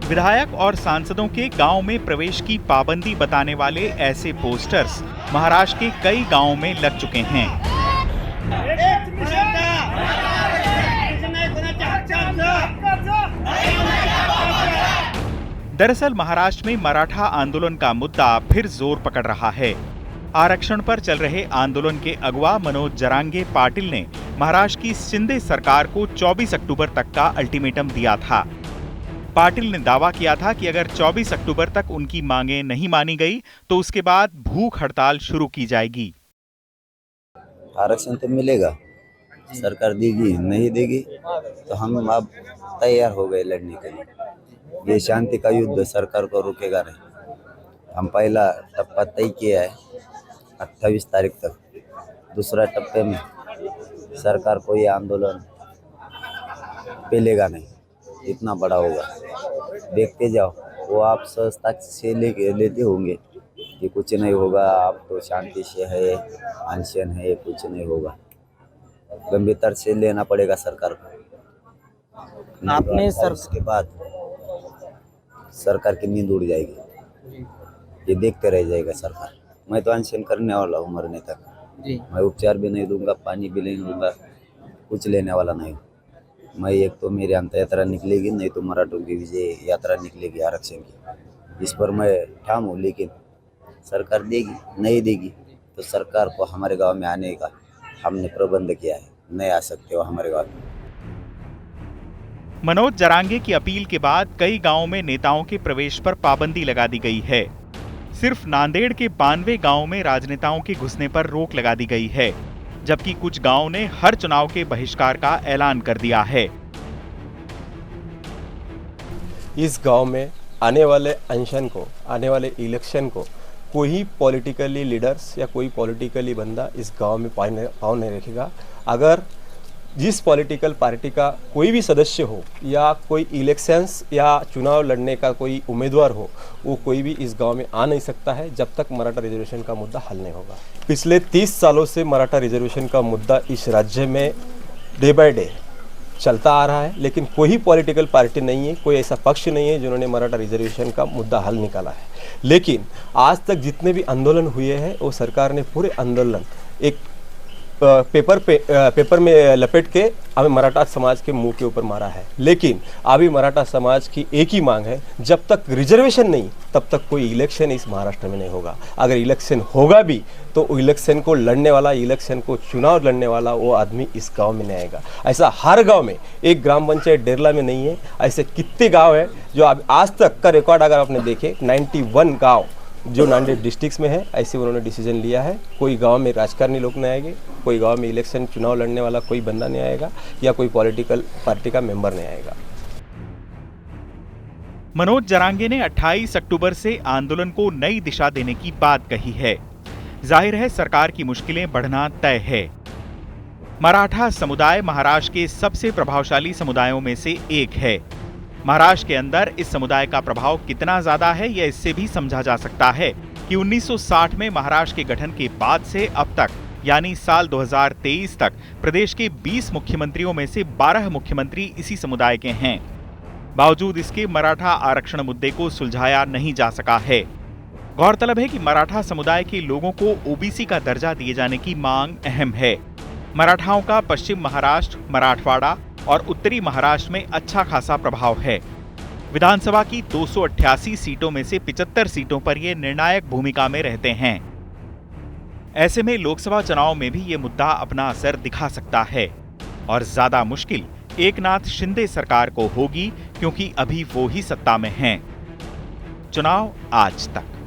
विधायक और सांसदों के गांव में प्रवेश की पाबंदी बताने वाले ऐसे पोस्टर्स महाराष्ट्र के कई गांवों में लग चुके हैं। दरअसल महाराष्ट्र में मराठा आंदोलन का मुद्दा फिर जोर पकड़ रहा है। आरक्षण पर चल रहे आंदोलन के अगुवा मनोज जरांगे पाटिल ने महाराष्ट्र की शिंदे सरकार को 24 अक्टूबर तक का अल्टीमेटम दिया था। पाटिल ने दावा किया था कि अगर 24 अक्टूबर तक उनकी मांगें नहीं मानी गई तो उसके बाद भूख हड़ताल शुरू की जाएगी। आरक्षण तो मिलेगा, सरकार देगी नहीं देगी तो हम अब तैयार हो गए लड़ने के लिए। ये शांति का युद्ध सरकार को रुकेगा नहीं। हम पहला टप्पा तय किया है 28 तारीख तक। दूसरा टप्पे में सरकार को ये आंदोलन पेलेगा नहीं, इतना बड़ा होगा। देखते जाओ, वो आप सहजता से लेते होंगे कि कुछ नहीं होगा, आप तो शांति से है, अनशन है, कुछ नहीं होगा। गंभीरता से लेना पड़ेगा सरकार को। आपने उसके बाद सरकार की नींद उड़ जाएगी, ये देखते रह जाएगा सरकार। मैं तो अनशन करने वाला हूँ मरने तक। मैं उपचार भी नहीं दूंगा, पानी भी नहीं दूंगा, कुछ लेने वाला नहीं हूँ। मैं एक तो मेरी अंत यात्रा निकलेगी, नहीं तो मराठों की विजय यात्रा निकलेगी आरक्षण की। इस पर मैं ठाम हूँ, लेकिन सरकार देगी नहीं देगी तो सरकार को हमारे गांव में आने का हमने प्रबंध किया है। नहीं आ सकते हो हमारे गांव में। मनोज जरांगे की अपील के बाद कई गांवों में नेताओं के प्रवेश पर पाबंदी लगा दी गई है। सिर्फ नांदेड़ के 92 गांवों में राजनेताओं के घुसने पर रोक लगा दी गई है, जबकि कुछ गांवों ने हर चुनाव के बहिष्कार का ऐलान कर दिया है। इस गांव में आने वाले अनशन को, आने वाले इलेक्शन को कोई पॉलिटिकली लीडर्स या कोई पॉलिटिकली बंदा इस गांव में पाँव नहीं रखेगा। अगर जिस पॉलिटिकल पार्टी का कोई भी सदस्य हो या कोई इलेक्शंस या चुनाव लड़ने का कोई उम्मीदवार हो, वो कोई भी इस गांव में आ नहीं सकता है जब तक मराठा रिजर्वेशन का मुद्दा हल नहीं होगा। पिछले 30 सालों से मराठा रिजर्वेशन का मुद्दा इस राज्य में डे बाय डे चलता आ रहा है, लेकिन कोई पॉलिटिकल पार्टी नहीं है, कोई ऐसा पक्ष नहीं है जिन्होंने मराठा रिजर्वेशन का मुद्दा हल निकाला है। लेकिन आज तक जितने भी आंदोलन हुए हैं वो सरकार ने पूरे आंदोलन एक पेपर में लपेट के हमें मराठा समाज के मुंह के ऊपर मारा है। लेकिन अभी मराठा समाज की एक ही मांग है, जब तक रिजर्वेशन नहीं तब तक कोई इलेक्शन इस महाराष्ट्र में नहीं होगा। अगर इलेक्शन होगा भी तो इलेक्शन को लड़ने वाला, इलेक्शन को चुनाव लड़ने वाला वो आदमी इस गांव में नहीं आएगा। ऐसा हर गांव में, एक ग्राम पंचायत डेरला में नहीं है, ऐसे कितने गाँव हैं जो आज तक का रिकॉर्ड अगर आपने देखे 91 गाँव जो नांदेड़ डिस्ट्रिक्ट में है, ऐसे उन्होंने डिसीजन लिया है। कोई गांव में राजकारणी लोग नहीं आएंगे, कोई गांव में इलेक्शन चुनाव लड़ने वाला कोई बंदा नहीं आएगा या कोई पॉलिटिकल पार्टी का मेंबर नहीं आएगा। मनोज जरांगे ने 28 अक्टूबर से आंदोलन को नई दिशा देने की बात कही है। जाहिर है सरकार की मुश्किलें बढ़ना तय है। मराठा समुदाय महाराष्ट्र के सबसे प्रभावशाली समुदायों में से एक है। महाराष्ट्र के अंदर इस समुदाय का प्रभाव कितना ज्यादा है यह इससे भी समझा जा सकता है कि 1960 में महाराष्ट्र के गठन के बाद से अब तक यानी साल 2023 तक प्रदेश के 20 मुख्यमंत्रियों में से 12 मुख्यमंत्री इसी समुदाय के हैं। बावजूद इसके मराठा आरक्षण मुद्दे को सुलझाया नहीं जा सका है। गौरतलब है कि मराठा समुदाय के लोगों को ओबीसी का दर्जा दिए जाने की मांग अहम है। मराठाओं का पश्चिम महाराष्ट्र, मराठवाड़ा और उत्तरी महाराष्ट्र में अच्छा खासा प्रभाव है। विधानसभा की 288 सीटों में से 75 सीटों पर ये निर्णायक भूमिका में रहते हैं। ऐसे में लोकसभा चुनाव में भी ये मुद्दा अपना असर दिखा सकता है और ज्यादा मुश्किल एकनाथ शिंदे सरकार को होगी, क्योंकि अभी वो ही सत्ता में हैं। चुनाव आज तक।